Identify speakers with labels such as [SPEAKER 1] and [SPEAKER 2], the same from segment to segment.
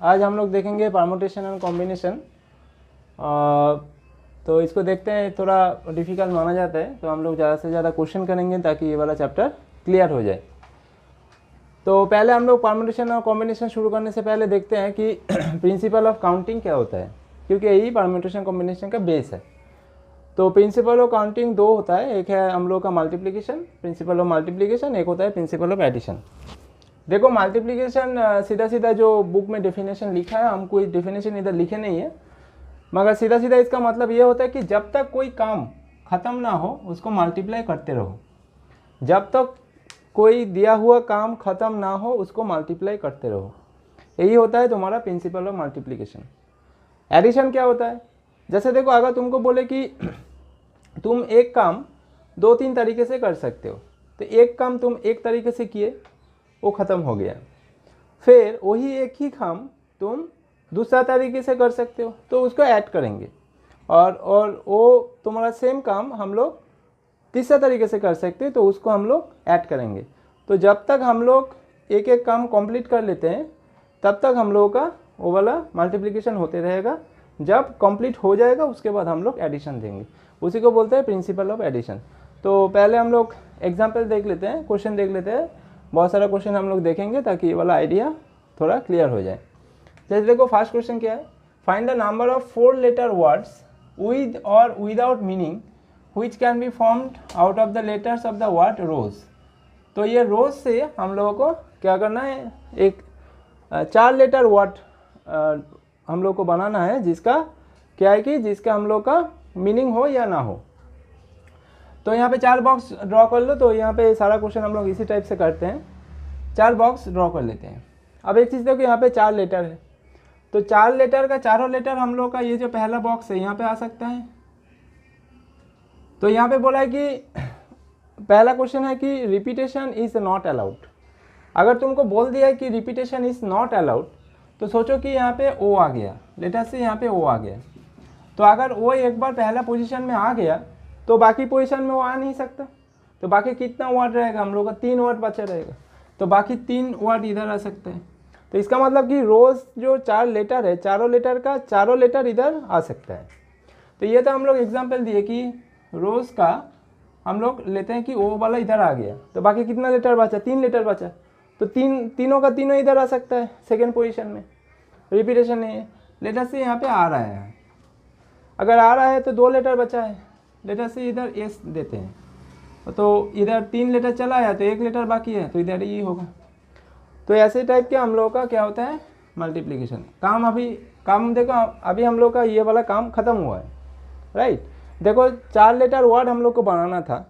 [SPEAKER 1] आज हम लोग देखेंगे परमुटेशन एंड कॉम्बिनेशन। तो इसको देखते हैं, थोड़ा डिफ़िकल्ट माना जाता है, तो हम लोग ज़्यादा से ज़्यादा क्वेश्चन करेंगे ताकि ये वाला चैप्टर क्लियर हो जाए। तो पहले हम लोग परमुटेशन और कॉम्बिनेशन शुरू करने से पहले देखते हैं कि प्रिंसिपल ऑफ काउंटिंग क्या होता है, क्योंकि यही परमुटेशन कॉम्बिनेशन का बेस है। तो प्रिंसिपल ऑफ काउंटिंग दो होता है, एक है हम लोग का मल्टीप्लिकेशन, प्रिंसिपल ऑफ मल्टीप्लिकेशन, एक होता है प्रिंसिपल ऑफ एडिशन। देखो मल्टीप्लिकेशन सीधा सीधा जो बुक में डेफिनेशन लिखा है, हम कोई डेफिनेशन इधर लिखे नहीं है, मगर सीधा सीधा इसका मतलब ये होता है कि जब तक कोई काम ख़त्म ना हो उसको मल्टीप्लाई करते रहो। जब तक कोई दिया हुआ काम ख़त्म ना हो उसको मल्टीप्लाई करते रहो, यही होता है तुम्हारा प्रिंसिपल ऑफ मल्टीप्लिकेशन। एडिशन क्या होता है, जैसे देखो अगर तुमको बोले कि तुम एक काम दो तीन तरीके से कर सकते हो, तो एक काम तुम एक तरीके से किए, वो ख़त्म हो गया, फिर वही एक ही काम तुम दूसरा तरीके से कर सकते हो, तो उसको ऐड करेंगे, और वो तुम्हारा सेम काम हम लोग तीसरा तरीके से कर सकते हैं, तो उसको हम लोग ऐड करेंगे। तो जब तक हम लोग एक एक काम कंप्लीट कर लेते हैं तब तक हम लोगों का वो वाला मल्टीप्लिकेशन होते रहेगा। जब कंप्लीट हो जाएगा उसके बाद हम लोग एडिशन देंगे, उसी को बोलते हैं प्रिंसिपल ऑफ एडिशन। तो पहले हम लोग एग्जाम्पल देख लेते हैं, क्वेश्चन देख लेते हैं, बहुत सारा क्वेश्चन हम लोग देखेंगे ताकि ये वाला आइडिया थोड़ा क्लियर हो जाए। जैसे देखो फर्स्ट क्वेश्चन क्या है, find the number of 4 letter words with और without meaning which can be formed out of the letters of the word rose। तो ये रोज से हम लोगों को क्या करना है, एक 4 लेटर वर्ड हम लोग को बनाना है, जिसका क्या है कि जिसका हम लोग का मीनिंग हो या ना हो। तो यहाँ पे 4 बॉक्स ड्रॉ कर लो। तो यहाँ पे सारा क्वेश्चन हम लोग इसी टाइप से करते हैं, 4 बॉक्स ड्रॉ कर लेते हैं। अब एक चीज़ देखो, यहाँ पे 4 लेटर है, तो 4 लेटर का चारों लेटर हम लोग का ये जो पहला बॉक्स है यहाँ पे आ सकता है। तो यहाँ पे बोला है कि पहला क्वेश्चन है कि रिपीटेशन इज़ नॉट अलाउड। अगर तुमको बोल दिया है कि रिपीटेशन इज़ नॉट अलाउड, तो सोचो कि यहाँ पे ओ आ गया, लेटर से यहाँ पे ओ आ गया। तो अगर वो एक बार पहला पोजीशन में आ गया तो बाकी पोजीशन में वो आ नहीं सकता, तो बाकी कितना वर्ड रहेगा, हम लोग का 3 वर्ड बचा रहेगा, तो बाकी 3 वर्ड इधर आ सकते हैं। तो इसका मतलब कि रोज़ जो 4 लेटर है, चारों लेटर का चारों लेटर इधर आ सकता है। तो ये तो हम लोग एग्जाम्पल दिए कि रोज़ का हम लोग लेते हैं कि ओ वाला इधर आ गया, तो बाकी कितना लेटर बचा, 3 लेटर बचा, तो तीनों का तीनों इधर आ सकता है सेकेंड पोजीशन में, रिपीटेशन नहीं है। लेटर से यहाँ पे आ रहा है, अगर आ रहा है तो 2 लेटर बचा है, लेटर से इधर एस देते हैं, तो इधर 3 लेटर चला है तो 1 लेटर बाकी है, तो इधर ये होगा। तो ऐसे टाइप के हम लोगों का क्या होता है, मल्टीप्लिकेशन। काम देखो अभी हम लोग का ये वाला काम ख़त्म हुआ है, राइट। देखो 4 लेटर वर्ड हम लोग को बनाना था,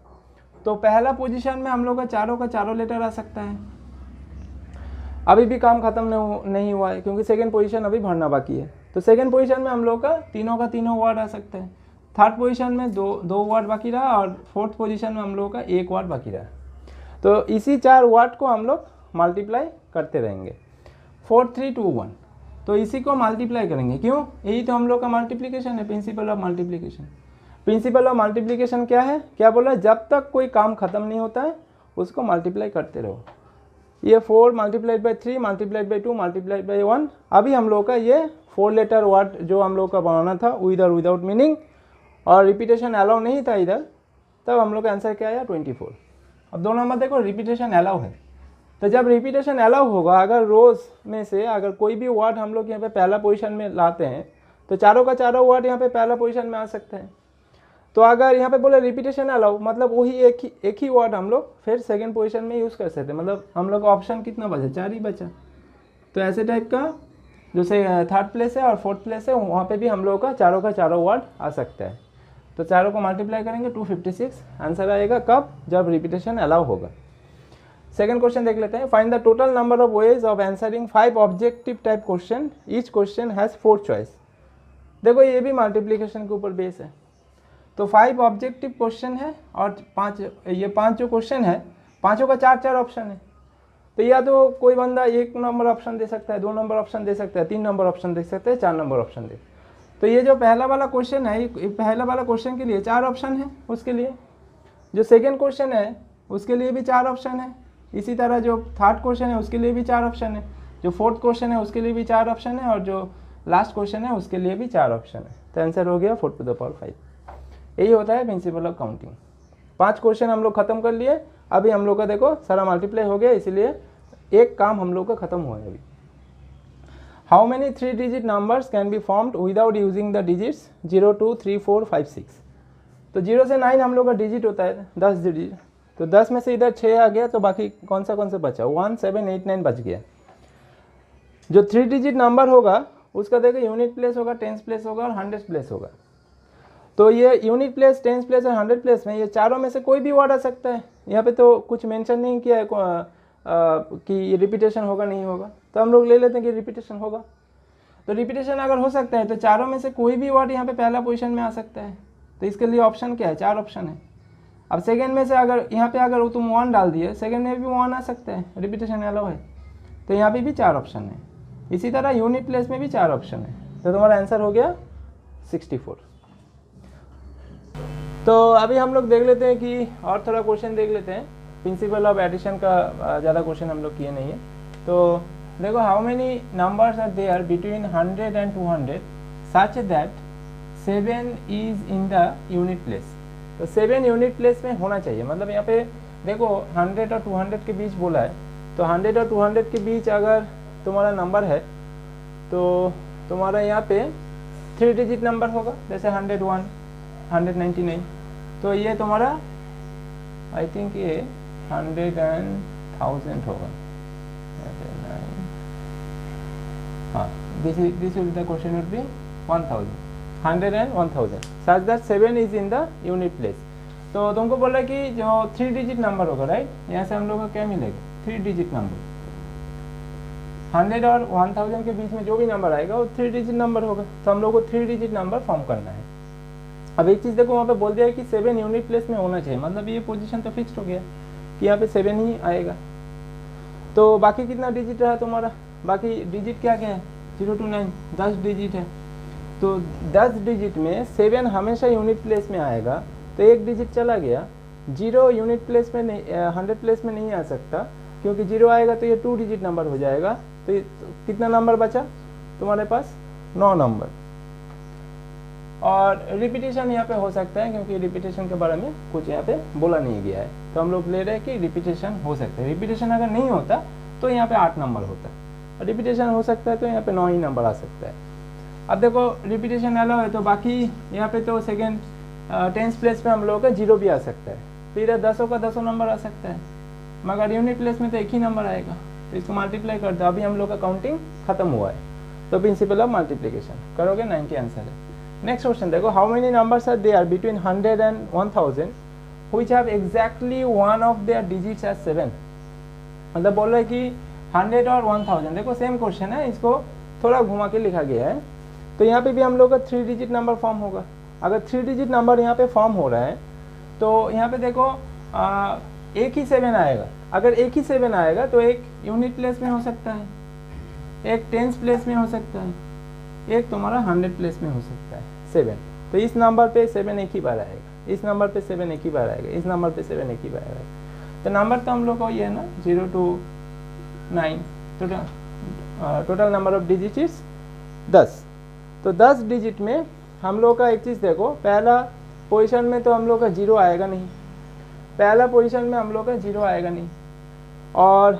[SPEAKER 1] तो पहला पोजीशन में हम लोग का चारों लेटर आ सकता है। अभी भी काम ख़त्म नहीं हुआ है, क्योंकि सेकंड पोजीशन अभी भरना बाकी है। तो सेकंड पोजीशन में हम लोग का तीनों वर्ड आ सकता है। थर्ड पोजीशन में दो वर्ड बाकी रहा, और फोर्थ पोजीशन में हम लोग का 1 वर्ड बाकी रहा। तो इसी 4 वर्ड को हम लोग मल्टीप्लाई करते रहेंगे, 4 3 2 1। तो इसी को मल्टीप्लाई करेंगे, क्यों, यही तो हम लोग का मल्टीप्लिकेशन है, principle of multiplication. Principle of multiplication क्या है, क्या बोला, जब तक कोई काम ख़त्म नहीं होता है उसको मल्टीप्लाई करते रहो। ये 4 multiplied by 3 multiplied by 2 multiplied by 1। अभी हम लोग का ये 4 लेटर वर्ड जो हम लोग का बनाना था विद और विदाउट मीनिंग, और रिपीटेशन अलाउ नहीं था इधर, तब हम लोग का आंसर क्या आया, 24। अब 2 नंबर देखो, रिपीटेशन अलाउ है। तो जब रिपीटेशन अलाउ होगा, अगर रोज़ में से अगर कोई भी वर्ड हम लोग यहाँ पे पहला पोजीशन में लाते हैं, तो चारों का चारों वर्ड यहाँ पे पहला पोजीशन में आ सकते हैं। तो अगर यहाँ पे बोले रिपीटेशन अलाउ, मतलब वही एक ही वर्ड हम लोग फिर सेकंड पोजीशन में यूज़ कर सकते हैं, मतलब हम लोग का ऑप्शन कितना बचा, 4 ही बचा। तो ऐसे टाइप का जैसे थर्ड प्लेस है और फोर्थ प्लेस है, वहाँ पे भी हम लोग का चारों वर्ड आ सकता है। तो चारों को मल्टीप्लाई करेंगे 256, आंसर आएगा कब, जब रिपीटेशन अलाउ होगा। सेकंड क्वेश्चन देख लेते हैं, find the total number of ways of answering 5 objective type question, each question has 4 choice. देखो ये भी मल्टीप्लिकेशन के ऊपर बेस है। तो 5 ऑब्जेक्टिव क्वेश्चन है, और 5 जो क्वेश्चन है, पाँचों का 4 ऑप्शन है। तो या तो कोई बंदा 1 नंबर ऑप्शन दे सकता है, 2 नंबर ऑप्शन दे सकता है, 3 नंबर ऑप्शन दे सकता है, 4 नंबर ऑप्शन दे। तो ये जो पहला वाला क्वेश्चन है, पहला वाला क्वेश्चन के लिए 4 ऑप्शन है उसके लिए। जो सेकेंड क्वेश्चन है उसके लिए भी 4 ऑप्शन है। इसी तरह जो थर्ड क्वेश्चन है उसके लिए भी 4 ऑप्शन है। जो फोर्थ क्वेश्चन है उसके लिए भी 4 ऑप्शन है और जो लास्ट क्वेश्चन है उसके लिए भी 4 ऑप्शन है। तो आंसर हो गया 4 टू द पावर 5। यही होता है प्रिंसिपल ऑफ काउंटिंग। 5 क्वेश्चन हम लोग खत्म कर लिए। अभी हम लोग का देखो सारा मल्टीप्लाई हो गया, इसीलिए एक काम हम लोग का खत्म हुआ है अभी। How many 3 digit numbers can be formed without using the digits 0 2 3 4 5 6। तो 0 से 9 हम लोग का डिजिट होता है 10 डिजिट। तो 10 में से इधर 6 आ गया, तो बाकी कौन सा बचा? 1 7 8 9 बच गया। जो 3 डिजिट नंबर होगा उसका देखो यूनिट प्लेस होगा, टेंस प्लेस होगा और 100 प्लेस होगा। तो ये यूनिट प्लेस, टेंस प्लेस और 100 प्लेस में ये चारों में से कोई भी वर्ड आ सकता है। यहाँ पे तो कुछ मेंशन नहीं किया है कि रिपीटेशन होगा नहीं होगा, तो हम लोग ले लेते हैं कि रिपीटेशन होगा। तो रिपीटेशन अगर हो सकता है तो चारों में से कोई भी वर्ड यहाँ पे पहला पोजीशन में आ सकता है। तो इसके लिए ऑप्शन क्या है? 4 ऑप्शन है। अब सेकेंड में से अगर यहाँ पे अगर तुम 1 डाल दिए, सेकेंड में भी 1 आ सकता है, रिपीटेशन अलाउ है। तो यहाँ पे भी 4 ऑप्शन है। इसी तरह यूनिट प्लेस में भी 4 ऑप्शन है। तो तुम्हारा आंसर हो गया 64। तो अभी हम लोग देख लेते हैं कि और थोड़ा क्वेश्चन देख लेते हैं। प्रिंसिपल ऑफ एडिशन का ज़्यादा क्वेश्चन हम लोग किए नहीं है। तो देखो, how many numbers are there between 100 and 200 such that 7 is in the unit place. तो 7 यूनिट प्लेस में होना चाहिए। मतलब यहाँ पे देखो 100 और 200 के बीच बोला है, तो 100 और 200 के बीच अगर तुम्हारा नंबर है तो तुम्हारा यहाँ पे 3 डिजिट नंबर होगा, जैसे 101, 199। तो ये तुम्हारा आई थिंक ये 100 एंड 1000 होगा। हाँ, this will the question would be 1000, 100 and 1000 such that 7 is in the unit place. तो तुमको बोल रहा है कि जो 3 डिजिट नंबर होगा, राइट, यहाँ से हम लोग को क्या मिलेगा? 3 डिजिट नंबर। 100 और 1000 के बीच में जो भी नंबर आएगा वो 3 डिजिट नंबर होगा। तो हम लोग को 3 डिजिट नंबर फॉर्म करना है। अब एक चीज़ देखो, वहाँ पे बोल दिया है कि 7 यूनिट प्लेस में होना चाहिए, मतलब ये पोजीशन तो फिक्स्ड हो गया कि यहाँ पे 7 ही आएगा। तो बाकी कितना डिजिट रहा तुम्हारा? बाकी डिजिट क्या क्या है? 0 to 9, 10 डिजिट है। तो 10 डिजिट में 7 हमेशा यूनिट प्लेस में आएगा, तो एक डिजिट चला गया। 0 यूनिट प्लेस में नहीं, 100 प्लेस में नहीं आ सकता, क्योंकि 0 आएगा तो ये 2 डिजिट नंबर हो जाएगा। तो कितना नंबर बचा तुम्हारे पास? 9 नंबर। और रिपीटेशन यहाँ पे हो सकता है, क्योंकि रिपीटेशन के बारे में कुछ यहाँ पे बोला नहीं गया है, तो हम लोग ले रहे हैं कि रिपीटेशन हो सकता है। रिपीटेशन अगर नहीं होता तो यहाँ पे 8 नंबर होता है, रिपीटेशन हो सकता है तो यहाँ पे 9 ही नंबर आ सकता है। अब देखो रिपीटेशन अलाउ है, तो बाकी यहाँ पे तो सेकेंड टेंस प्लेस पे हम लोग का 0 भी आ सकता है, फिर 10 का 10 नंबर आ सकता है, मगर यूनिट प्लेस में तो एक ही नंबर आएगा। तो इसको मल्टीप्लाई कर दो। अभी हम लोग का काउंटिंग खत्म हुआ है, तो प्रिंसिपल ऑफ मल्टीप्लिकेशन करोगे, 90 आंसर है। नेक्स्ट क्वेश्चन देखो, how many numbers are there between 100 and 1000 which have exactly one of their digits as 7। मतलब बोल रहा है कि 100 और 1000, देखो सेम क्वेश्चन है, इसको थोड़ा घुमा के लिखा गया है। तो यहाँ पे भी हम लोग का 3 डिजिट नंबर फॉर्म होगा। अगर 3 डिजिट नंबर यहाँ पे फॉर्म हो रहा है तो यहाँ पे देखो एक ही 7 आएगा। अगर एक ही 7 आएगा तो एक यूनिट प्लेस में हो सकता है, एक टेंस प्लेस में हो सकता है, एक तुम्हारा 100 प्लेस में हो सकता है 7। तो इस नंबर पे 7 एक ही बार आएगा, इस नंबर पे 7 एक ही बार आएगा, इस नंबर पे 7 एक ही बार आएगा। तो नंबर तो हम लोग को ये है ना 0 to 9, total number of digit is 10। तो 10 डिजिट में हम लोग का एक चीज़ देखो, पहला पोजीशन में तो हम लोग का 0 आएगा नहीं, पहला पोजीशन में हम लोग का 0 आएगा नहीं, और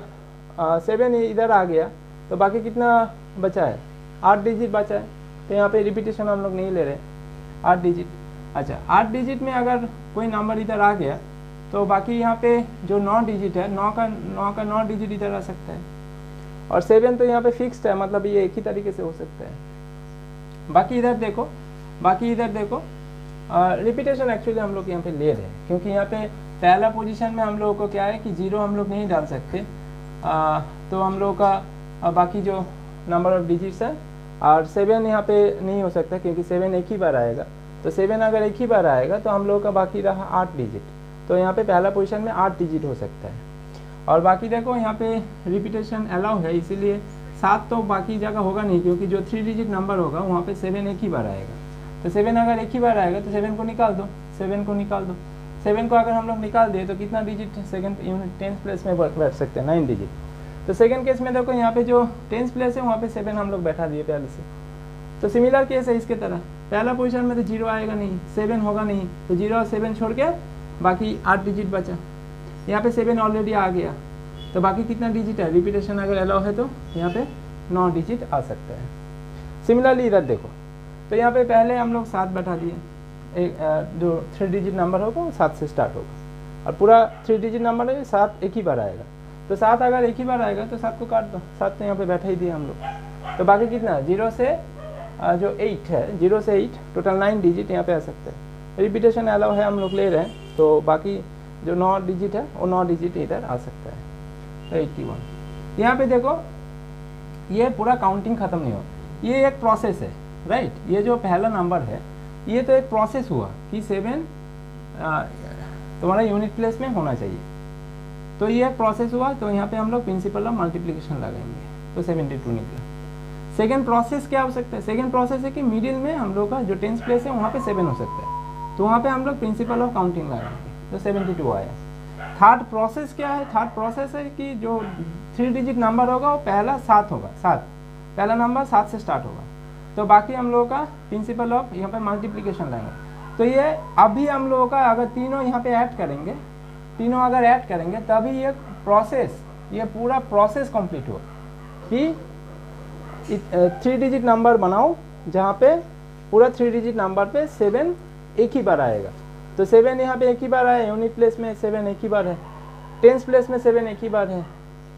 [SPEAKER 1] 7 इधर आ गया, तो बाकी कितना बचा है? 8 डिजिट बचा है। तो यहाँ पे रिपीटेशन हम लोग नहीं ले रहे, 8 डिजिट। अच्छा, 8 डिजिट में अगर कोई नंबर इधर आ गया तो बाकी यहाँ पे जो 9 डिजिट है, 9 का 9 डिजिट इधर आ सकता है, और 7 तो यहाँ पे फिक्स्ड है, मतलब ये एक ही तरीके से हो सकता है। बाकी इधर देखो, रिपीटेशन एक्चुअली हम लोग यहाँ पे ले रहे हैं, क्योंकि यहाँ पे पहला पोजीशन में हम लोगों को क्या है कि 0 हम लोग नहीं डाल सकते। तो हम लोग का बाकी जो नंबर ऑफ डिजिट्स है, और 7 यहाँ पे नहीं हो सकता, क्योंकि 7 एक ही बार आएगा। तो 7 अगर एक ही बार आएगा तो हम लोग का बाकी रहा 8 डिजिट। तो यहाँ पे पहला पोजीशन में 8 डिजिट हो सकता है। और बाकी देखो यहाँ पे रिपीटेशन अलाउ है, इसीलिए 7 तो बाकी जगह होगा नहीं, क्योंकि जो 3 डिजिट नंबर होगा वहाँ पे 7 एक ही बार आएगा। तो 7 अगर एक ही बार आएगा तो 7 को निकाल दो, 7 को अगर हम लोग निकाल दिए तो कितना digit second unit tens place में बैठ सकते हैं? 9 डिजिट। तो सेकंड केस में देखो यहाँ पे जो टेंस प्लेस है वहाँ पे 7 हम लोग बैठा दिए पहले से। तो सिमिलर केस है इसके तरह, पहला पोजीशन में तो 0 आएगा नहीं, 7 होगा नहीं, तो 0 और 7 छोड़ के बाकी 8 डिजिट बचा। यहाँ पे 7 ऑलरेडी आ गया, तो बाकी कितना डिजिट है, रिपीटेशन अगर अलाउ है तो यहाँ पे 9 डिजिट आ सकता है। सिमिलरली इधर देखो, तो यहाँ पे पहले हम लोग 7 बैठा दिए, एक जो 3 डिजिट नंबर होगा वो 7 से स्टार्ट होगा, और पूरा 3 डिजिट नंबर है 7 एक ही बार आएगा। तो 7 अगर एक ही बार आएगा तो 7 को काट दो, 7 तो यहाँ पे बैठा ही दिया हम लोग। तो बाकी कितना 0 से जो 8 है, 0 से 8 टोटल 9 डिजिट यहाँ पे आ सकते हैं। रिपीटेशन अलाउ है हम लोग ले रहे हैं, तो बाकी जो 9 डिजिट है वो 9 डिजिट इधर आ सकता है। 81 यहाँ पे देखो, ये पूरा काउंटिंग ख़त्म नहीं हो, ये एक प्रोसेस है, राइट। ये जो पहला नंबर है ये तो एक प्रोसेस हुआ कि 7 तुम्हारा यूनिट प्लेस में होना चाहिए, तो ये एक प्रोसेस हुआ। तो यहाँ पे हम लोग प्रिंसिपल ऑफ मल्टीप्लिकेशन लगाएंगे, तो 72 निकला। सेकेंड प्रोसेस क्या हो सकता है, सेकेंड प्रोसेस है कि मिडिल में हम लोग का जो टेंस प्लेस है वहाँ पे 7 हो सकता है, तो वहाँ पे हम लोग प्रिंसिपल ऑफ काउंटिंग लगाएंगे, तो 72 आया। थर्ड प्रोसेस क्या है, थर्ड प्रोसेस है कि जो 3 डिजिट नंबर होगा वो पहला 7 होगा, 7 पहला नंबर 7 से स्टार्ट होगा, तो बाकी हम लोगों का प्रिंसिपल ऑफ यहाँ पे मल्टीप्लिकेशन लाएंगे। तो ये अभी हम लोगों का अगर तीनों यहाँ पे ऐड करेंगे, तीनों अगर ऐड करेंगे तभी ये प्रोसेस, ये पूरा प्रोसेस कंप्लीट हो कि 3 डिजिट नंबर बनाओ जहाँ पे पूरा 3 डिजिट नंबर पे 7 एक ही बार आएगा। तो 7 यहाँ पे एक ही बार आया, यूनिट प्लेस में 7 एक ही बार है, टेंस प्लेस में 7 एक ही बार है,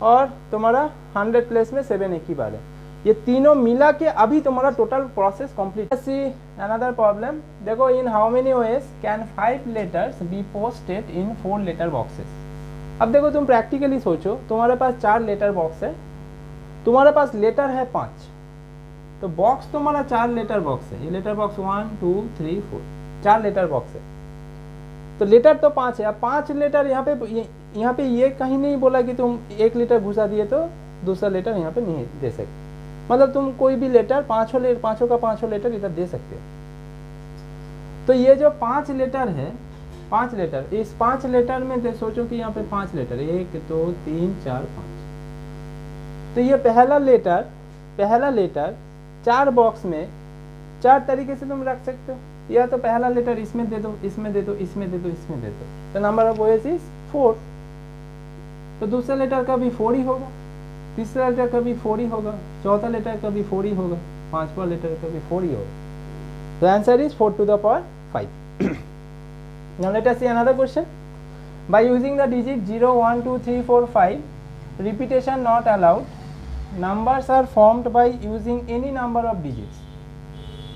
[SPEAKER 1] और तुम्हारा 100 प्लेस में 7 एक ही बार है। ये तीनों मिला के अभी तुम्हारा total process complete. See another problem, देखो in how many ways can 5 letters be posted in 4 letter boxes. अब देखो तुम प्रैक्टिकली सोचो, तुम्हारे पास 4 लेटर बॉक्स है, तुम्हारे पास लेटर है 5, तो बॉक्स तुम्हारा 4 लेटर बॉक्स है, ये लेटर बॉक्स 1 2 3 4 4 लेटर बॉक्स है, तो लेटर तो 5 है। अब 5 लेटर यहाँ पे ये कहीं नहीं बोला कि तुम 1 लेटर घुसा दिए तो दूसरा लेटर यहाँ पे नहीं दे सकते, मतलब तुम कोई भी लेटर पाँचों का पाँचों लेटर इधर दे सकते हो। तो ये जो 5 लेटर है, 5 लेटर, इस 5 लेटर में सोचो कि यहाँ पे 5 लेटर, 1 2 3 4 5, तो ये पहला लेटर 4 बॉक्स में 4 तरीके से तुम रख सकते हो, या तो पहला लेटर इसमें दे दो, इसमें दे दो, इसमें दे दो, इसमें दे दो, तो नंबर ऑफ वेज इज 4। तो दूसरा लेटर का भी 4 ही होगा, तीसरा लेटर का भी 4 ही होगा, चौथा लेटर का भी 4 ही होगा, पांचवा लेटर का भी 4 ही होगा। तो answer is 4 to the power 5। Now let us see another question. By using the digit 0 1 2 3 4 5, repetition not allowed, numbers are formed by using any number of digits.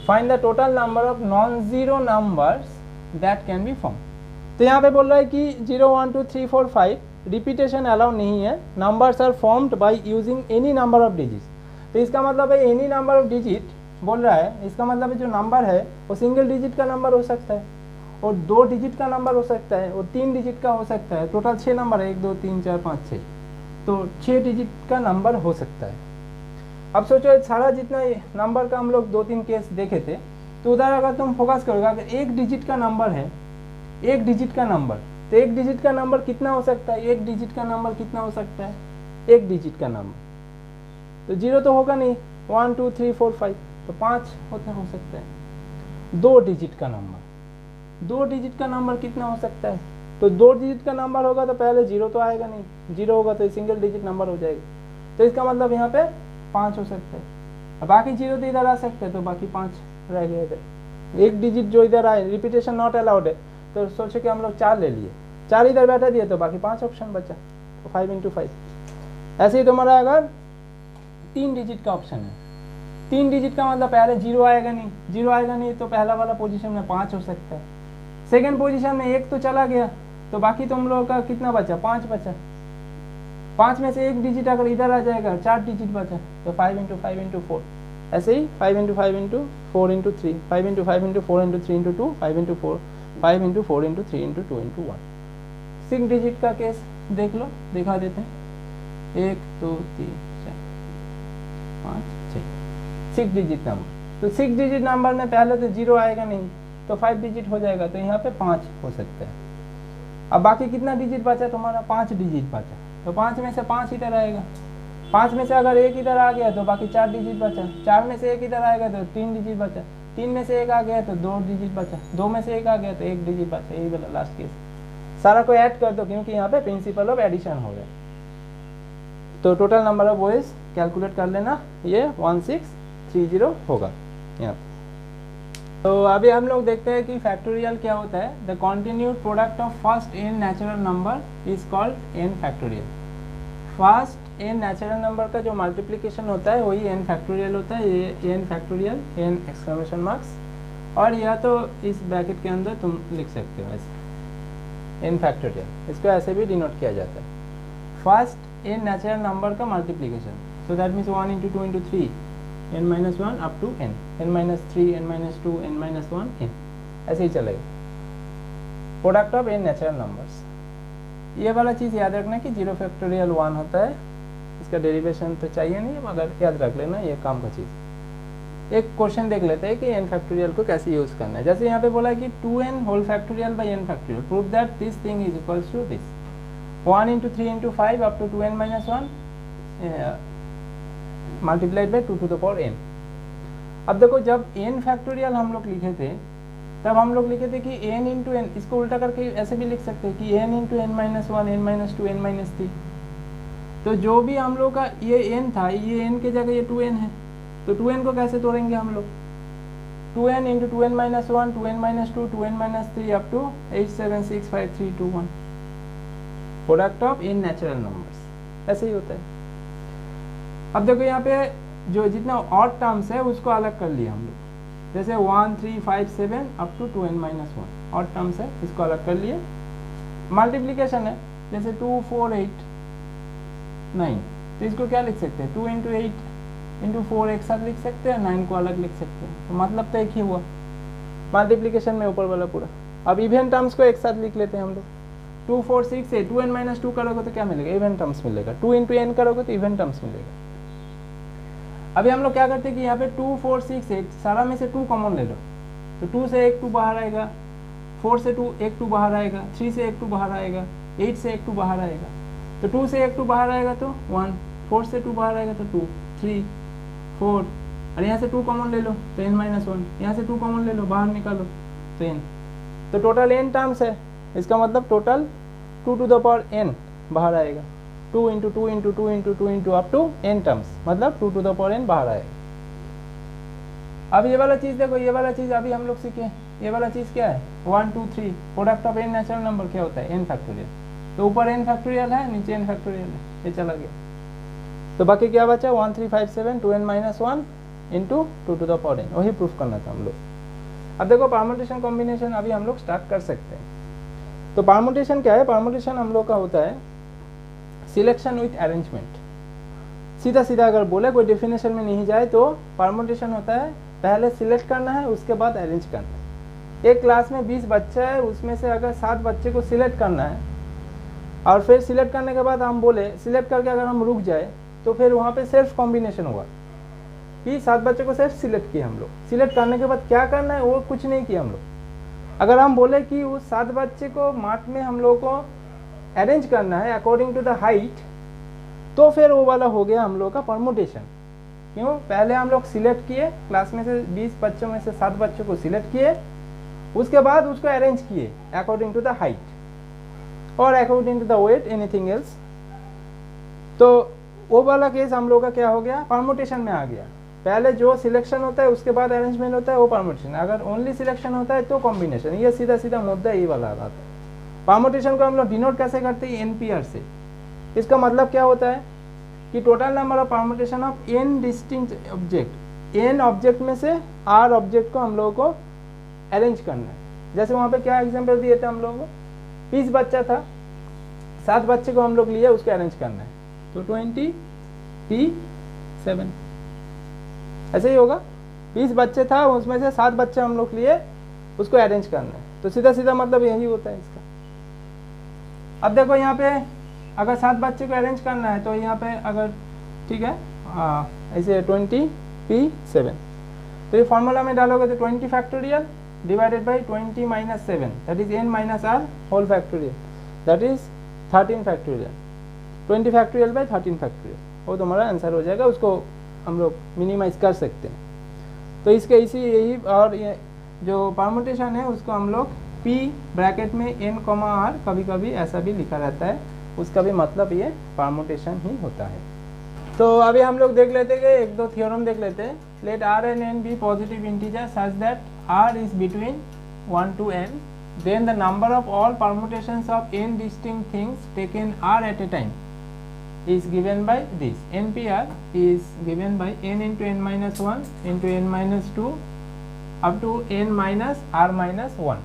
[SPEAKER 1] Find the total number of non-zero numbers that can be formed. तो यहाँ पे बोल रहा है कि 0 1 2 3 4 5 repetition allow नहीं है, numbers are formed by using any number of digits. तो इसका मतलब है एनी नंबर ऑफ डिजिट बोल रहा है, इसका मतलब है जो नंबर है वो सिंगल डिजिट का नंबर हो सकता है, और 2 डिजिट का नंबर हो सकता है, और 3 डिजिट का हो सकता है। टोटल 6 नंबर है, 1 2 3 4 5 6, तो 6 डिजिट का नंबर हो सकता है। अब सोचो सारा जितना नंबर का हम लोग 2-3 केस देखे थे, तो उधर अगर तुम फोकस करोगे, अगर 1 डिजिट का नंबर है, 1 डिजिट का नंबर, तो 1 डिजिट का नंबर कितना हो सकता है, 1 डिजिट का नंबर कितना हो सकता है, 1 डिजिट का नंबर, तो 0 तो होगा नहीं, 1 2 3 4 5, तो 5 हो सकता है। 2 डिजिट का नंबर, 2 डिजिट का नंबर कितना हो सकता है, तो 2 डिजिट का नंबर होगा तो पहले 0 तो आएगा नहीं, 0 होगा तो सिंगल डिजिट नंबर हो जाएगा, तो इसका मतलब यहाँ पे 5 हो सकता है। अब बाकी 0 तो इधर आ सकते हैं, तो बाकी 5 रह गया इधर। 1 डिजिट जो इधर आए, रिपीटेशन नॉट अलाउड है, तो सोचो कि हम लोग 4 ले लिए, 4 इधर बैठा दिए, तो बाकी 5 ऑप्शन बचा, तो 5 × 5। ऐसे ही तुम्हारा अगर 3 डिजिट का ऑप्शन है, 3 डिजिट का मतलब पहले 0 आएगा नहीं, 0 आएगा नहीं तो पहला वाला पोजीशन में 5 हो सकता है, सेकेंड पोजीशन में 1 तो चला गया, तो बाकी तुम लोगों का कितना बचा, 5 बचा। 5 में से 1 डिजिट अगर इधर आ जाएगा, 4 डिजिट बचा, तो 5 × 5 × 4, ऐसे ही 5 × 5 × 4 × 3, 5 × 5 × 4 × 3 × 2, 5 × 4 5 × 4 × 3 × 2 × 1। 6 डिजिट का केस देख लो, दिखा देते हैं, 1 2 3 4 5 6, 6 डिजिट नंबर। तो 6 डिजिट नंबर में पहले तो 0 आएगा नहीं, तो 5 डिजिट हो जाएगा, तो यहाँ पे 5 हो सकता है। अब बाकी कितना डिजिट बचा तुम्हारा, 5 डिजिट बचा, तो 5 में से 5 इधर आएगा, 5 में से अगर एक इधर आ गया तो बाकी 4 डिजिट बचा, 4 में से एक इधर आएगा तो 3 डिजिट बचा, 3 में से एक आ गया तो 2 डिजिट बचा, 2 में से एक आ गया तो 1 डिजिट बचा। यही वाला लास्ट केस, सारा को ऐड कर दो क्योंकि यहाँ पे प्रिंसिपल ऑफ एडिशन हो गया। तो total number of voice calculate कर लेना, ये 1630 होगा यहाँ। तो अभी हम लोग देखते हैं कि फैक्टोरियल क्या होता है। The continued product of first n natural number is called n factorial. First n natural number का जो मल्टीप्लिकेशन होता है वही एन फैक्टोरियल होता है। ये n factorial, n exclamation marks, और या तो इस ब्रैकेट के अंदर तुम लिख सकते हो ऐसे एन फैक्टोरियल, इसको ऐसे भी डिनोट किया जाता है। फर्स्ट एन नेचुरल नंबर का multiplication, so that means 1 into 2 into 3 n minus 1 up to n, n minus 3, n minus 2, n minus 1, n, ऐसे ही चलेगा। Product of n natural numbers, ये वाला चीज़ याद रखना कि 0 फैक्टोरियल 1 होता है। इसका डेरिवेशन तो चाहिए नहीं मगर याद रख लेना, ये काम का चीज़। एक क्वेश्चन देख लेते हैं कि n फैक्टोरियल को कैसे यूज़ करना है। जैसे यहाँ पे बोला है कि 2n whole factorial by n factorial, prove that this thing is equals to this, 1 into 3 into 5 up to 2n minus 1 multiplied by 2 to the power n। अब देखो जब n फैक्टोरियल हम लोग लिखे थे तब हम लोग लिखे थे कि n इंटू एन, इसको उल्टा करके ऐसे भी लिख सकते हैं कि n into n minus 1, n minus 2, n minus 3। तो जो भी हम लोग का ये n था, ये n के जगह ये 2n है, तो 2n को कैसे तोड़ेंगे हम लोग, 2n into 2n minus 1, 2n minus 2, 2n minus 3 to टू 8 7 6 5 3 2 1, product of n natural numbers, ऐसे ही होता है। अब देखो यहाँ पे जो जितना ऑड टर्म्स है उसको अलग कर लिया हम लोग, जैसे 1 3 5 7 up to 2n minus 1 odd terms है, इसको अलग कर लिए। मल्टीप्लिकेशन है, जैसे 2 4 8 9, तो इसको क्या लिख सकते हैं, 2 इंटू 8 इंटू 4 एक साथ लिख सकते हैं, 9 को अलग लिख सकते हैं, तो मतलब तो एक ही हुआ मल्टीप्लिकेशन में ऊपर वाला पूरा। अब इवन टर्म्स को एक साथ लिख लेते हैं हम लोग, 2 4 6 8, 2n माइनस 2 करोगे तो क्या मिलेगा, इवन टर्म्स मिलेगा, 2 इंटू एन करोगे तो इवन टर्म्स मिलेगा। अभी हम लोग क्या करते हैं कि यहाँ पे 2 4 6 8 सारा में से 2 कॉमन ले लो, तो 2 से एक 2 बाहर आएगा, 4 से 2 एक 2 बाहर आएगा, 3 से एक 2 बाहर आएगा, 8 से एक 2 बाहर आएगा, तो 2 से एक 2 बाहर आएगा तो 1, 4 से 2 बाहर आएगा तो 2 3 4, और यहाँ से 2 कॉमन ले लो तो n माइनस 1, यहाँ से 2 कॉमन ले लो बाहर निकालो तो n, तो टोटल n टर्म्स है, इसका मतलब total 2 to the power n बाहर आएगा, 2 into 2 into 2 into 2 into up to n terms, मतलब 2 to the power n बाहर आएगा। अब ये वाला चीज़ देखो, ये वाला चीज़ अभी हम लोग सीखे, ये वाला चीज़ क्या है, 1 2 3 product of n natural number क्या होता है, n फैक्टोरियल, तो ऊपर n फैक्टोरियल है नीचे n फैक्टोरियल है, ये चला गया। तो बाकी क्या बचा, 1 3 5 7 2n minus 1 into 2 to the power n, वही प्रूफ करना था हम लोग। अब देखो परम्यूटेशन कॉम्बिनेशन अभी हम लोग स्टार्ट कर सकते हैं। तो परम्यूटेशन क्या है, परम्यूटेशन हम लोग का होता है सिलेक्शन विथ अरेंजमेंट। सीधा सीधा अगर बोले, कोई डेफिनेशन में नहीं जाए, तो परम्यूटेशन होता है पहले सिलेक्ट करना है उसके बाद अरेंज करना है। एक क्लास में 20 बच्चा है, उसमें से अगर 7 बच्चे को सिलेक्ट करना है और फिर सिलेक्ट करने के बाद हम बोले सिलेक्ट करके अगर हम रुक जाए तो फिर वहाँ पे सेल्फ कॉम्बिनेशन हुआ कि 7 बच्चे को सिर्फ सिलेक्ट किए हम लोग, सिलेक्ट करने के बाद क्या करना है वो कुछ नहीं किया हम लोग। अगर हम बोले कि उस 7 बच्चे को मार्क में हम लोग को अरेंज करना है अकॉर्डिंग टू द हाइट, तो फिर वो वाला हो गया हम लोग का परम्यूटेशन। क्यों, पहले हम लोग सिलेक्ट किए, क्लास में से 20 बच्चों में से 7 बच्चों को सिलेक्ट किए, उसके बाद उसको अरेंज किए अकॉर्डिंग टू द हाइट और according to the weight anything else, तो वो वाला केस हम लोग का क्या हो गया, परम्यूटेशन में आ गया। पहले जो सिलेक्शन होता है उसके बाद अरेंजमेंट होता है वो परम्यूटेशन, अगर ओनली सिलेक्शन होता है तो कॉम्बिनेशन। ये सीधा सीधा मुद्दा ये वाला आता है। परम्यूटेशन को हम लोग डिनोट कैसे करते हैं, NPR से। इसका मतलब क्या होता है कि total number of permutation of n distinct object, n object में से r ऑब्जेक्ट को हम लोगों को अरेंज करना है। जैसे वहाँ पे क्या एग्जांपल दिए थे हम लोगों को, 20 बच्चा था, 7 बच्चे को हम लोग लिए उसको अरेंज करना है, तो 20 P7 ऐसे ही होगा। 20 बच्चे था, उसमें से 7 बच्चे हम लोग लिए उसको अरेंज करना है, तो सीधा सीधा मतलब यही होता है इसका। अब देखो यहाँ पे अगर 7 बच्चे को अरेंज करना है तो यहाँ पे अगर ठीक है ऐसे 20 P7, तो ये फॉर्मूला में डालोगे तो 20 factorial divided by 20 minus 7 that is n minus r whole factorial that is 13 factorial, 20 factorial by 13 factorial. वो तुम्हारा आंसर हो जाएगा, उसको हम लोग मिनिमाइज कर सकते हैं। तो इसके इसी यही, और ये जो परमुटेशन है उसको हम लोग P ब्रैकेट में N, R कभी कभी ऐसा भी लिखा रहता है, उसका भी मतलब ये परमुटेशन ही होता है। तो अभी हम लोग देख लेते हैं, एक दो थ्योरम देख लेते हैं। Let R and N be positive integer such that R is between 1 to N, then the number of all permutations of n distinct things taken R at a time is given by this. NPR is given by n into n minus 1 into n minus 2 up to n minus R minus 1.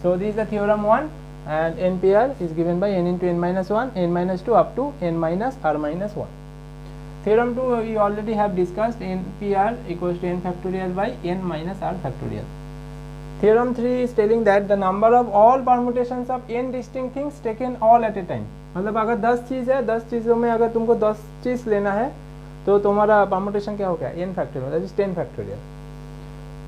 [SPEAKER 1] So this is the theorem 1, and NPR is given by n into n minus 1, n minus 2 up to n minus R minus 1. Theorem 2 we already have discussed, NPR equals to n factorial by n minus R factorial. Theorem 3 is telling that the number of all permutations of n distinct things taken all at a time. मतलब अगर 10 चीज़ है, 10 चीज़ों में अगर तुमको 10 चीज़ लेना है तो तुम्हारा परमुटेशन क्या हो गया, n factorial, that is 10 factorial.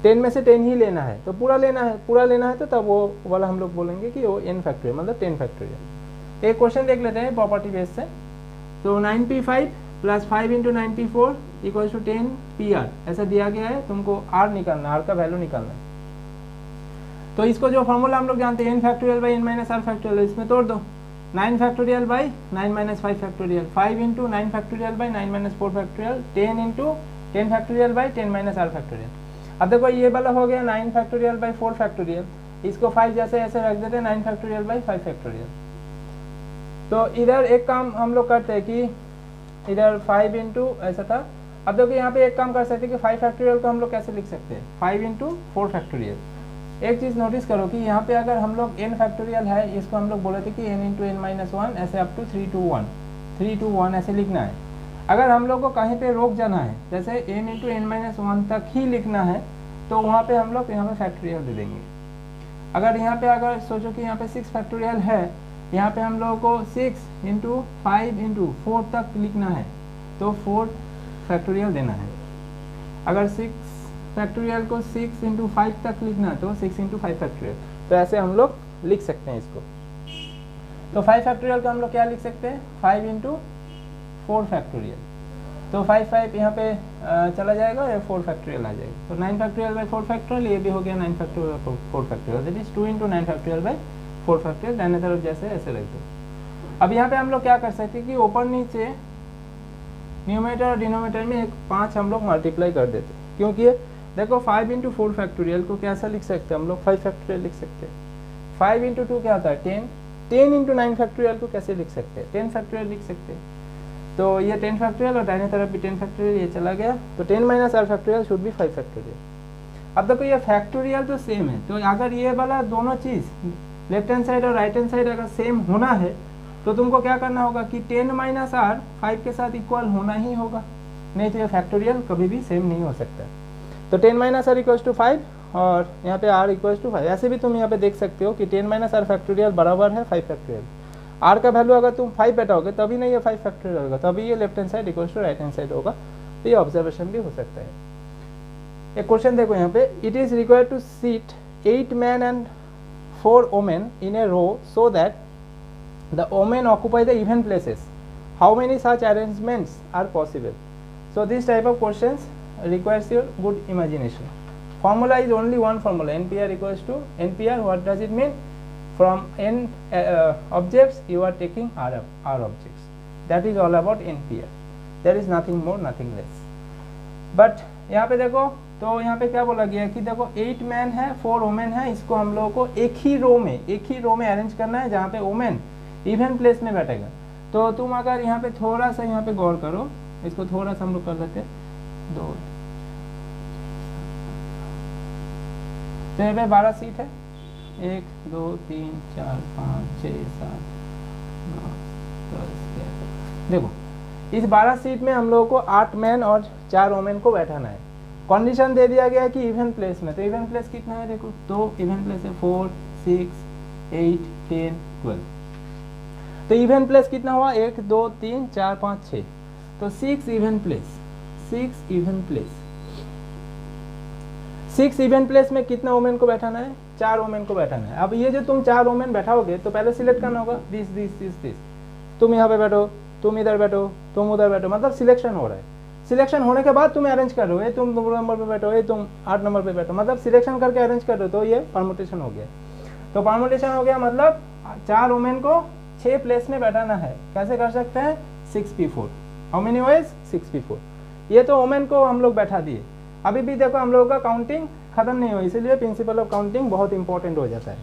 [SPEAKER 1] 10 में से 10 ही लेना है, तो पूरा लेना है तो तब वो वाला हम लोग बोलेंगे कि वो n फैक्टोरियल मतलब 10 फैक्टोरियल। एक क्वेश्चन देख लेते हैं प्रॉपर्टी बेस से। तो 9p5 plus 5 into 9p4 equals to 10pr ऐसा दिया गया है, तुमको r निकालना, r का वैल्यू निकालना है। तो इसको जो फॉर्मूला हम लोग जानते हैं n factorial by n minus R factorial, इसमें तोड़ दो। 9 factorial by 9 minus 5 factorial, 5 into 9 factorial by 9 minus 4 factorial, 10 into 10 factorial by 10 minus R factorial. अब देखो ये वाला हो गया 9 फैक्टोरियल बाई 4 फैक्टोरियल, इसको 5 जैसे ऐसे रख देते हैं 9 फैक्टोरियल बाई 5 फैक्टोरियल। तो इधर एक काम हम लोग करते हैं कि इधर 5 इंटू ऐसा था। अब देखो यहाँ पे एक काम कर सकते हैं कि 5 फैक्टोरियल को हम लोग कैसे लिख सकते हैं, 5 इंटू 4 फैक्टोरियल। एक चीज़ नोटिस करो कि यहाँ पे अगर हम लोग n फैक्टोरियल है, इसको हम लोग बोले थे कि n इंटू n माइनस 1 ऐसे अप टू 3 to 1 ऐसे लिखना है। अगर हम लोग को कहीं पे रोक जाना है, जैसे n इंटू n माइनस 1 तक ही लिखना है, तो वहाँ पे हम लोग यहाँ पे फैक्टोरियल दे देंगे। अगर यहाँ पे अगर सोचो कि यहाँ पे 6 फैक्टोरियल है, यहाँ पे हम लोगों को 6 इंटू 5 इंटू 4 तक लिखना है, तो 4 फैक्टोरियल देना है। अगर 6 फैक्टोरियल को 6 इंटू 5 तक लिखना है तो 6 इंटू 5 फैक्टोरियल, तो ऐसे हम लोग लिख सकते हैं इसको। तो 5 फैक्टोरियल का हम लोग क्या लिख सकते हैं, 5 इंटू 4 फैक्टोरियल। तो 5 यहाँ पे चला जाएगा या 4 फैक्टोरियल आ जाएगा, तो 9 फैक्टोरियल बाई 4 फैक्टोरियल, ये भी हो गया 9 factorial 4 factorial, that is 2 into 9 factorial by 4 factorial. दाहिने तरफ जैसे ऐसे रख दो। अब यहाँ पे हम लोग क्या कर सकते हैं कि ऊपर नीचे न्यूमरेटर और डिनोमिनेटर में एक 5 हम लोग मल्टीप्लाई कर देते हैं, क्योंकि देखो 5 इंटू 4 फैक्टोरियल को कैसा लिख सकते हैं हम लोग, 5 फैक्टोरियल लिख सकते हैं। 5 इंटू 2 क्या होता है 10, 10 इंटू 9 फैक्टोरियल को कैसे लिख सकते हैं, 10 फैक्टोरियल लिख सकते हैं। तो ये 10 फैक्टोरियल और दाहिने तरफ भी 10 फैक्टोरियल, ये चला गया, तो 10 minus R factorial should be 5 factorial. अब देखो ये फैक्टोरियल तो सेम है, तो अगर ये वाला दोनों चीज़ लेफ्ट हैंड साइड और राइट हैंड साइड अगर सेम होना है, तो तुमको क्या करना होगा कि 10 माइनस आर 5 के साथ इक्वल होना ही होगा, नहीं तो ये फैक्टोरियल कभी भी सेम नहीं हो सकता। तो 10 माइनस आर इक्वल्स टू 5 और यहाँ पे r इक्वल्स टू 5। ऐसे भी तुम यहाँ पे देख सकते हो कि 10 माइनस आर फैक्टोरियल बराबर है 5 फैक्टोरियल। r का वैल्यू अगर तुम 5 बैठाओगे तभी नहीं ये 5 फैक्टोरियल होगा, तभी ये left hand side equals to right hand side होगा। तो ये ऑब्जर्वेशन भी हो सकता है। एक क्वेश्चन देखो यहाँ पे, it is required to seat 8 men and 4 women in a row so that the women occupy the even places. How many such arrangements are possible? So this type of questions requires your good imagination. Formula is only one formula, NPR equals to NPR. What does it mean? From n objects you are taking r objects. That is all about NPR. There is nothing more, nothing less. But यहाँ पे देखो, तो यहाँ पे क्या बोला गया है कि देखो 8 मैन है 4 वोमेन है, इसको हम लोगों को एक ही रो में अरेंज करना है जहाँ पे वोमेन इवन प्लेस में बैठेगा। तो तुम अगर यहाँ पे थोड़ा सा यहाँ पे गौर करो, इसको थोड़ा सा हम लोग कर लेते हैं 2, तो यहाँ पे 12 सीट है, 1 2 3 4 5 6 7 9 10 11। देखो इस 12 सीट में हम लोगों को 8 मैन और 4 वोमेन को बैठाना है। कंडीशन दे दिया गया है कि इवन प्लेस में, तो इवन प्लेस कितना है देखो, तो इवन प्लेस है 4 6 8 10 12। तो इवन प्लेस कितना हुआ 1 2 3 4 5 6, तो 6 even place, 6 even place. 6 even place में कितना वोमेन को बैठाना है, 4 वोमेन को बैठाना है। अब ये जो तुम 4 वोमेन बैठाओगे तो पहले सिलेक्ट करना होगा दिस दिस दिस दिस। तुम यहाँ पे बैठो तुम इधर बैठो, तुम उधर बैठो, मतलब सिलेक्शन हो रहा है। सिलेक्शन होने के बाद तुम अरेंज कर रहे हो, ये तुम 2 नंबर पे बैठो, ये तुम 8 नंबर पे बैठो, मतलब सिलेक्शन करके अरेंज कर रहे हो, तो ये परमुटेशन हो गया। तो परमुटेशन हो गया मतलब 4 वुमेन को 6 प्लेस में बैठाना है। कैसे कर सकते हैं? 6p4। How many veg? 6p4। ये तो वुमेन को हम लोग बैठा दिए। अभी भी देखो हम लोगों का काउंटिंग खत्म नहीं हुई, इसीलिए प्रिंसिपल ऑफ काउंटिंग बहुत इंपॉर्टेंट हो जाता है।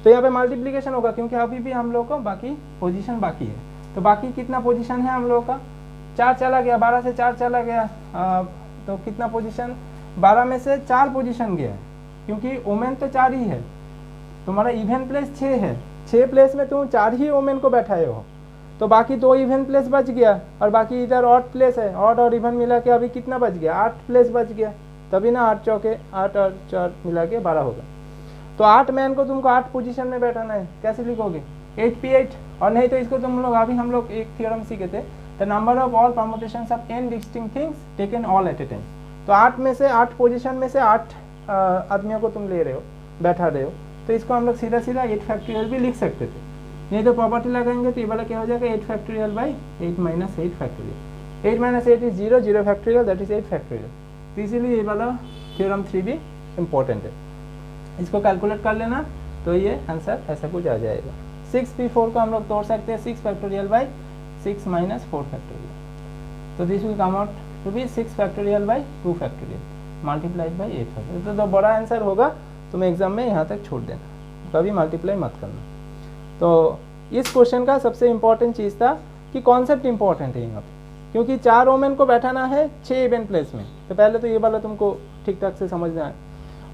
[SPEAKER 1] तो यहाँ पे मल्टीप्लीकेशन होगा क्योंकि अभी भी हम लोग को बाकी पोजीशन बाकी है। तो बाकी कितना पोजीशन है हम लोग का? 4 चला गया, 12 से 4 चला गया, तो कितना पोजीशन? 12 में से 4 पोजीशन गया है, क्योंकि वुमेन तो 4 ही है। तुम्हारा इवन प्लेस 6 है, 6 प्लेस में तुम 4 ही वुमेन को बैठाए हो, तो बाकी 2 इवन प्लेस बच गया, और बाकी इधर ऑड प्लेस है। ऑड और इवन मिला के अभी कितना बच गया? 8 प्लेस बच गया, तभी ना 8 चौके 8 और 4 मिला के 12 होगा। तो 8 मैन को तुमको 8 पोजीशन में बैठाना है। कैसे लिखोगे? 8p8। और नहीं तो इसको तुम लोग अभी हम लोग एक थ्योरम सीखे थे, the number of all permutations of n distinct things taken all at A time. तो 8 में से 8 पोजीशन में से 8 आदमियों को तुम ले रहे हो, बैठा रहे हो, तो इसको हम लोग सीधा सीधा 8 फैक्टोरियल भी लिख सकते थे। नहीं तो प्रॉपर्टी लगाएंगे तो ये वाला क्या हो जाएगा? 8 factorial by 8 minus 8 factorial. 8 minus 8 is 0, 0 factorial that is 8 factorial. तो इसीलिए ये वाला थ्योरम 3 भी इम्पोर्टेंट है। इसको कैलकुलेट कर लेना तो ये आंसर ऐसा कुछ आ जाएगा। 6p4 को हम लोग तोड़ सकते हैं 6 फैक्टोरियल बाई 6 माइनस 4 फैक्टोरियल। तो this will come out to be 6 factorial by 2 factorial multiplied by 8 factorial. तो बड़ा आंसर होगा, तुम एग्जाम में यहाँ तक छोड़ देना, कभी मल्टीप्लाई मत करना। तो इस क्वेश्चन का सबसे इम्पोर्टेंट चीज़ था कि कॉन्सेप्ट इंपॉर्टेंट है यहाँ पे, क्योंकि 4 वुमेन को बैठाना है 6 इवेंट प्लेस में। तो पहले तो ये वाला तुमको ठीक ठाक से समझना है,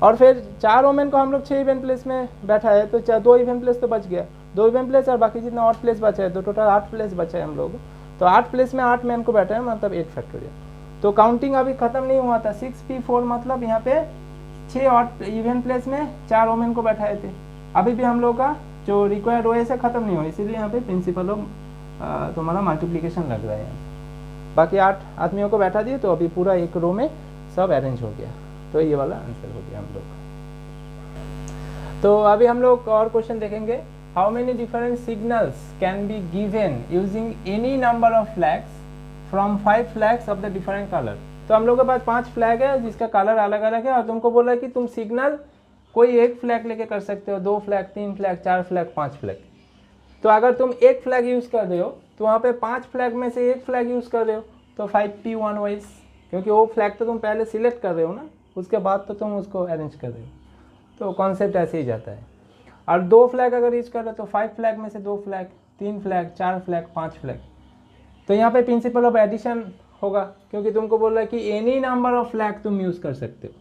[SPEAKER 1] और फिर 4 वुमेन को हम लोग 6 इवेंट प्लेस में बैठा है, तो 2 इवेंट प्लेस तो बच गया, 2 इवेंट प्लेस और बाकी जितना 8 प्लेस बचा है, तो टोटल 8 प्लेस बचा है हम लोग। तो 8 प्लेस में 8 मैन को बैठा है, मतलब 8 फैक्टोरियल। तो काउंटिंग अभी खत्म नहीं हुआ था। 6p4 मतलब यहाँ पे 6 इवेंट प्लेस में 4 वुमेन को बैठाए थे। अभी भी हम लोग का जो रिक्वायर्ड ओ से खत्म नहीं हुआ, इसीलिए यहाँ पे प्रिंसिपल ऑफ तुम्हारा मल्टीप्लीकेशन लग रहा है। बाकी 8 आदमियों को बैठा दिए, तो अभी पूरा एक रो में सब अरेंज हो गया। तो ये वाला आंसर हो गया हम लोग। तो अभी हम लोग और क्वेश्चन देखेंगे। How many different signals can be given using any number of flags from 5 flags of the different colour. तो हम लोग के पास 5 फ्लैग है जिसका कलर अलग अलग है, और तुमको बोला है कि तुम सिग्नल कोई एक फ्लैग लेके कर सकते हो, 2 फ्लैग, 3 फ्लैग, 4 फ्लैग, 5 फ्लैग। तो अगर तुम एक फ्लैग यूज़ कर रहे हो, तो वहाँ पे 5 फ्लैग में से एक फ्लैग यूज़ कर रहे हो, तो 5p1 वाइज, क्योंकि वो फ्लैग तो तुम पहले सिलेक्ट कर रहे हो ना, उसके बाद तो तुम उसको अरेंज कर रहे हो। तो कॉन्सेप्ट ऐसे ही जाता है। और 2 फ्लैग अगर यूज कर रहे हो तो 5 फ्लैग में से 2 फ्लैग, 3 फ्लैग, 4 फ्लैग, 5 फ्लैग। तो यहाँ पे प्रिंसिपल ऑफ एडिशन होगा, क्योंकि तुमको बोल रहा है कि एनी नंबर ऑफ फ्लैग तुम यूज़ कर सकते हो।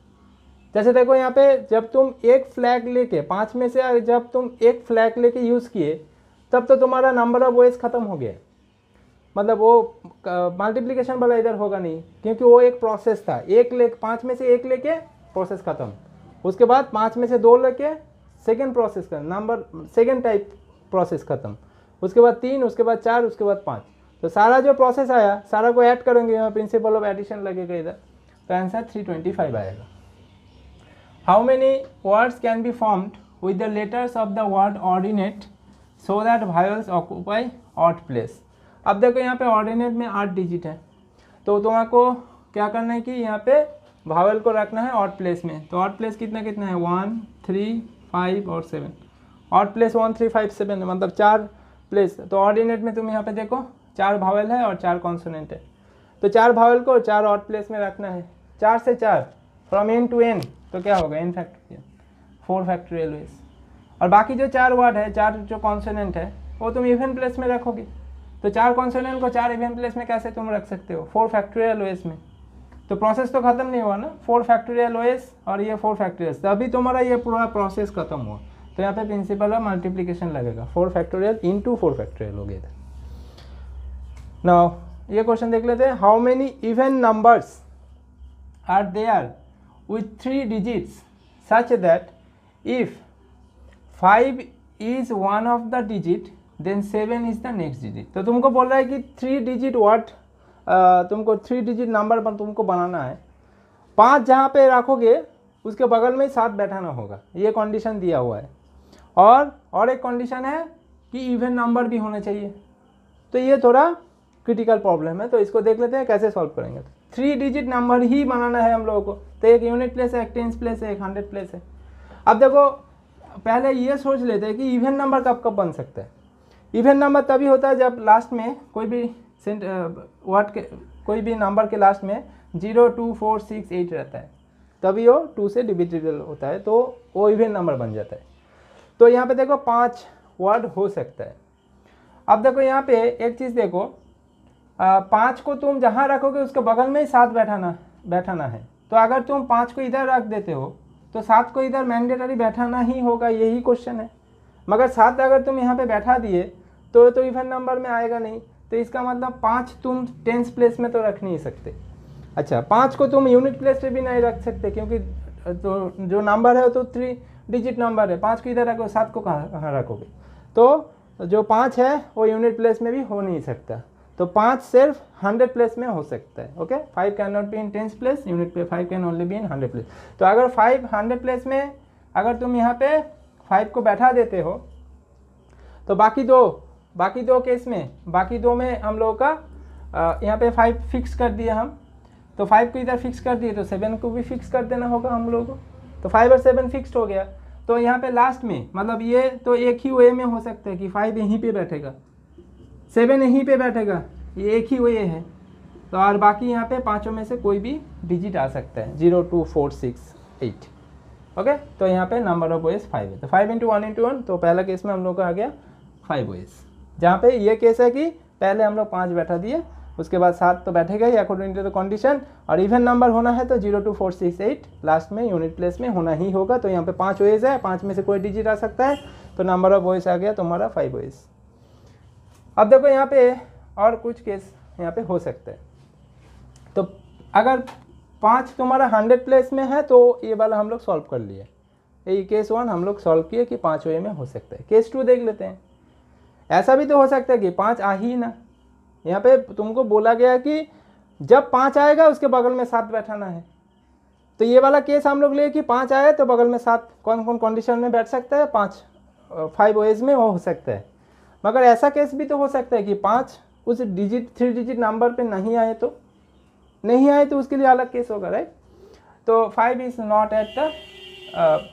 [SPEAKER 1] जैसे देखो यहाँ पे जब तुम एक फ्लैग लेके 5 में से जब तुम एक फ्लैग लेके यूज़ किए, तब तो तुम्हारा नंबर ऑफ वेज खत्म हो गया, मतलब वो मल्टीप्लिकेशन वाला इधर होगा नहीं, क्योंकि वो एक प्रोसेस था। 5 में से 1 लेके प्रोसेस खत्म, उसके बाद 5 में से 2 लेके सेकेंड प्रोसेस का नंबर सेकेंड टाइप प्रोसेस खत्म, उसके बाद 3, उसके बाद 4, उसके बाद 5। तो सारा जो प्रोसेस आया सारा को ऐड करेंगे, यहाँ प्रिंसिपल ऑफ एडिशन लगेगा इधर, तो आंसर 325 आएगा। How many words can be formed with the letters of the word ordinate so that vials occupy odd place. अब देखो यहाँ पे ऑर्डिनेट में 8 डिजिट है, तो तुम्हारा क्या करना है कि यहाँ पे वावल को रखना है ऑड प्लेस में। तो ऑड प्लेस कितना कितना है? 1, 3, 5 और 7। ऑड प्लेस 1, 3, 5, 7 मतलब 4 प्लेस। तो ऑर्डिनेट में तुम यहाँ पे देखो 4 वावल है और 4 कॉन्सोनेंट है, तो 4 वावल को 4 ऑड प्लेस में रखना है। 4 से 4 फ्रॉम n टू n, तो क्या होगा? n factorial, 4 factorial veg. और बाकी जो 4 वर्ड है, 4 जो कॉन्सोनेंट है, वो तुम इवन प्लेस में रखोगे। तो 4 कॉन्सोनेंट को 4 इवन प्लेस में कैसे तुम रख सकते हो? 4 फैक्टोरियल वेज में। तो प्रोसेस तो खत्म नहीं हुआ ना, 4 फैक्टोरियल ओएस और ये 4 फैक्टोरियल, तभी तुम्हारा ये पूरा प्रोसेस खत्म हुआ। तो यहाँ पे प्रिंसिपल ऑफ मल्टीप्लिकेशन लगेगा, 4 फैक्टोरियल इंटू 4 फैक्टोरियल हो गया। नाउ ये क्वेश्चन देख लेते हैं। How many even numbers are there with 3 digits such that if 5 is one of the digit then 7 is the next digit. तो तुमको बोल रहा है कि 3 डिजिट वर्ड, तुमको 3 डिजिट नंबर पर तुमको बनाना है। 5 जहाँ पे रखोगे उसके बगल में 7 बैठाना होगा, ये कंडीशन दिया हुआ है। और एक कंडीशन है कि इवन नंबर भी होना चाहिए। तो ये थोड़ा क्रिटिकल प्रॉब्लम है, तो इसको देख लेते हैं कैसे सॉल्व करेंगे। तो 3 डिजिट नंबर ही बनाना है हम लोगों को, तो एक यूनिट प्लेस है, एक टेंस प्लेस है, एक 100 प्लेस है। अब देखो पहले ये सोच लेते हैं कि इवन नंबर कब कब बन सकता है। इवन नंबर तभी होता है जब लास्ट में कोई भी वर्ड के कोई भी नंबर के लास्ट में 0, 2, 4, 6, 8 रहता है, तभी वो 2 से डिविजिबल होता है, तो वो इवन नंबर बन जाता है। तो यहाँ पे देखो 5 वर्ड हो सकता है। अब देखो यहाँ पे एक चीज़ देखो, 5 को तुम जहाँ रखोगे उसके बगल में ही 7 बैठाना है। तो अगर तुम 5 को इधर रख देते हो तो 7 को इधर मैंडेटरी बैठाना ही होगा, यही क्वेश्चन है। मगर 7 अगर तुम यहाँ पे बैठा दिए तो इवन नंबर में आएगा नहीं, तो इसका मतलब 5 तुम टेंस प्लेस में तो रख नहीं सकते। अच्छा, 5 को तुम यूनिट प्लेस पे भी नहीं रख सकते, क्योंकि तो जो नंबर है वो तो 3 डिजिट नंबर है। 5 को इधर रखो, 7 को कहाँ रखोगे? तो जो 5 है वो यूनिट प्लेस में भी हो नहीं सकता, तो 5 सिर्फ 100 प्लेस में हो सकता है। Okay, 5 can not be in tens place, unit पे 5 can only be in 100 place. तो अगर 5 100 प्लेस में अगर तुम यहाँ पे 5 को बैठा देते हो तो बाकी दो केस में, बाकी दो में हम लोगों का यहाँ पे 5 फिक्स कर दिया हम, तो 5 को इधर फिक्स कर दिए तो 7 को भी फिक्स कर देना होगा हम लोगों को। तो 5 और 7 फिक्स्ड हो गया। तो यहाँ पे लास्ट में मतलब ये तो एक ही वे में हो सकता है कि 5 यहीं पे बैठेगा, 7 यहीं पे बैठेगा, ये एक ही वे है। तो और बाकी यहाँ पे पाँचों में से कोई भी डिजिट आ सकता है, 0, 2, 4, 6, 8। ओके, तो यहाँ पे नंबर ऑफ वेज 5 है। तो 5 × 1 × 1, तो पहला केस में हम लोग का आ गया 5 वेज, जहाँ पे ये केस है कि पहले हम लोग 5 बैठा दिए, उसके बाद 7 तो बैठेगा ही अकॉर्डिंग टू द कंडीशन, और इवन नंबर होना है तो 0, 2, 4, 6, 8 लास्ट में यूनिट प्लेस में होना ही होगा। तो यहाँ पे 5 वेज है, 5 में से कोई डिजिट आ सकता है, तो नंबर ऑफ वेज आ गया तुम्हारा 5 वेज। अब देखो यहाँ पे और कुछ केस यहाँ पे हो सकता है। तो अगर 5 तुम्हारा 100 प्लेस में है तो ये वाला हम लोग सॉल्व कर लिए, ये केस 1 हम लोग सॉल्व किए कि 5 वे में हो सकता है। केस 2 देख लेते हैं। ऐसा भी तो हो सकता है कि 5 आ ही ना, यहाँ पे तुमको बोला गया कि जब 5 आएगा उसके बगल में 7 बैठाना है। तो ये वाला केस हम लोग लिए कि 5 आए तो बगल में 7 कौन कौन कंडीशन में बैठ सकता है, 5 वेज में वो हो सकता है। मगर ऐसा केस भी तो हो सकता है कि 5 उस डिजिट 3 डिजिट नंबर पे नहीं आए तो उसके लिए अलग केस होगा, राइट। तो 5 is not at the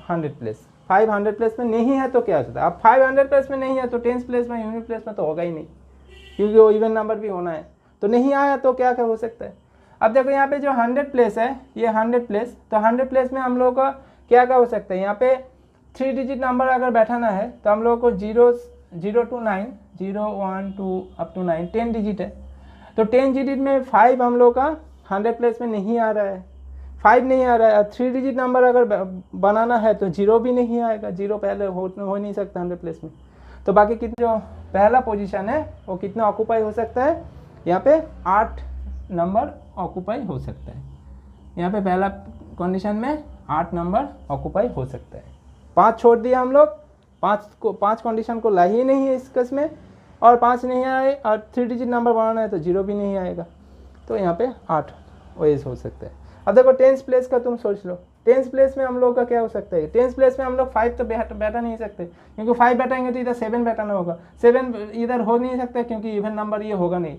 [SPEAKER 1] 100 place, 5 100 place में नहीं है तो क्या होता है। अब 5 100 प्लेस में नहीं है तो टेंस प्लेस में, यूनिट प्लेस में तो होगा ही नहीं, क्योंकि वो इवन नंबर भी होना है। तो नहीं आया तो क्या क्या हो सकता है। अब देखो यहाँ पे जो 100 प्लेस है, ये 100 प्लेस, तो 100 प्लेस में हम लोगों का क्या क्या हो सकता है। यहाँ पे 3 डिजिट नंबर अगर बैठाना है तो हम लोगों को 0 to 9, 0, 1, 2 अप टू 9 10 डिजिट है। तो 10 डिजिट में 5 हम लोग का 100 प्लेस में नहीं आ रहा है, 5 नहीं आ रहा है। 3 डिजिट नंबर अगर बनाना है तो 0 भी नहीं आएगा, 0 पहले हो नहीं सकता 100 प्लेस में। तो बाकी कितना जो पहला पोजीशन है वो कितना ऑक्यूपाई हो सकता है, यहाँ पे 8 नंबर ऑक्यूपाई हो सकता है। यहाँ पे पहला कंडीशन में 8 नंबर ऑक्यूपाई हो सकता है। 5 छोड़ दिया हम लोग, 5 कंडीशन को ला ही नहीं है इस केस में, और 5 नहीं आए और 3 डिजिट नंबर बनाना है तो 0 भी नहीं आएगा। तो यहाँ पे 8 वेज हो सकता है। अब देखो टेंस प्लेस का तुम सोच लो, टेंस प्लेस में हम लोग का क्या हो सकता है। टेंस प्लेस में हम लोग 5 तो बैठा नहीं सकते, क्योंकि 5 बैठाएंगे तो इधर 7 बैठाना होगा, 7 इधर हो नहीं सकता क्योंकि इवन नंबर ये होगा नहीं।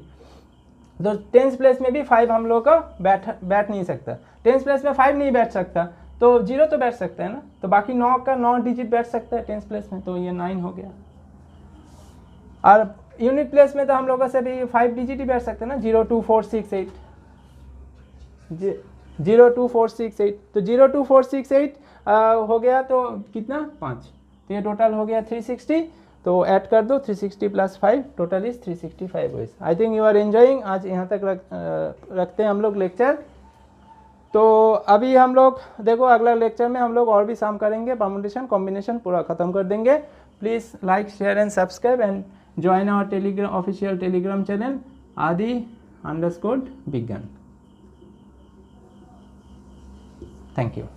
[SPEAKER 1] तो टेंस प्लेस में भी 5 हम लोग का बैठ नहीं सकता। टेंस प्लेस में 5 नहीं बैठ सकता तो 0 तो बैठ सकता है ना, तो बाकी 9 का 9 डिजिट बैठ सकता है टेंस प्लेस में, तो ये 9 हो गया। और यूनिट प्लेस में तो हम लोग से भी 5 डिजिट ही बैठ सकते हैं ना, 0, 2, 4, 6, 8, 0, 2, 4, 6, 8। तो 0, 2, 4, 6, 8 हो गया तो कितना 5, तो ये टोटल हो गया 360। तो ऐड कर दो 360 + 5, total is 365 ways. I think you are enjoying. आज यहाँ तक रखते हैं हम लोग लेक्चर। तो अभी हम लोग देखो अगला लेक्चर में हम लोग और भी सम करेंगे, परम्यूटेशन कॉम्बिनेशन पूरा ख़त्म कर देंगे। Please like share and subscribe and join our Telegram official Telegram channel Adi_Vigyan। Thank you.